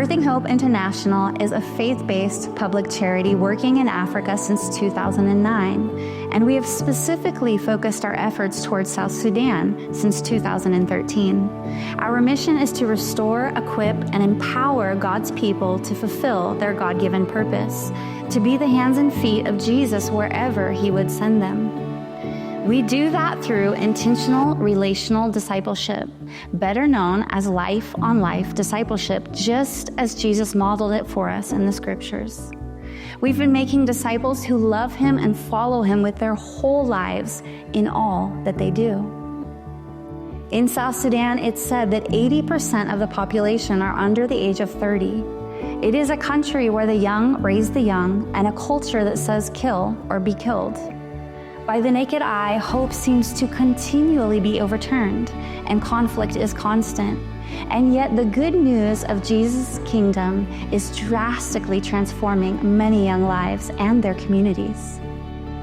Birthing Hope International is a faith-based public charity working in Africa since 2009, and we have specifically focused our efforts towards South Sudan since 2013. Our mission is to restore, equip, and empower God's people to fulfill their God-given purpose, to be the hands and feet of Jesus wherever He would send them. We do that through intentional relational discipleship, better known as life-on-life discipleship, just as Jesus modeled it for us in the scriptures. We've been making disciples who love Him and follow Him with their whole lives in all that they do. In South Sudan, it's said that 80% of the population are under the age of 30. It is a country where the young raise the young and a culture that says kill or be killed. By the naked eye, hope seems to continually be overturned, and conflict is constant. And yet the good news of Jesus' kingdom is drastically transforming many young lives and their communities.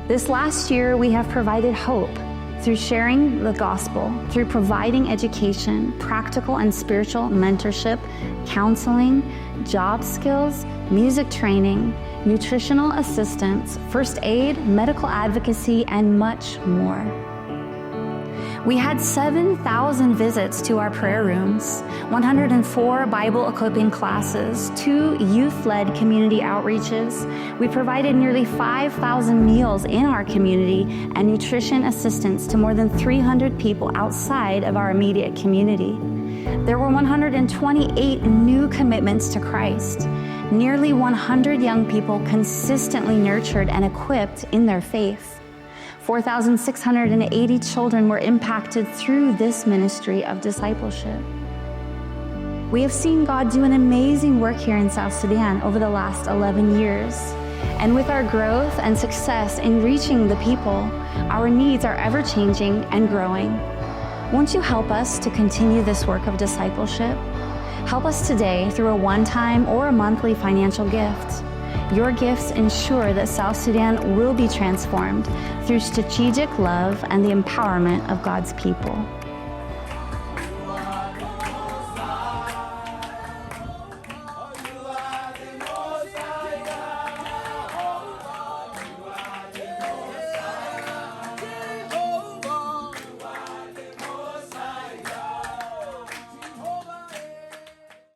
This last year, we have provided hope through sharing the gospel, through providing education, practical and spiritual mentorship, counseling, job skills, music training, nutritional assistance, first aid, medical advocacy, and much more. We had 7,000 visits to our prayer rooms, 104 Bible equipping classes, 2 youth-led community outreaches. We provided nearly 5,000 meals in our community and nutrition assistance to more than 300 people outside of our immediate community. There were 128 new commitments to Christ. Nearly 100 young people consistently nurtured and equipped in their faith. 4,680 children were impacted through this ministry of discipleship. We have seen God do an amazing work here in South Sudan over the last 11 years. And with our growth and success in reaching the people, our needs are ever-changing and growing. Won't you help us to continue this work of discipleship? Help us today through a one-time or a monthly financial gift. Your gifts ensure that South Sudan will be transformed through strategic love and the empowerment of God's people.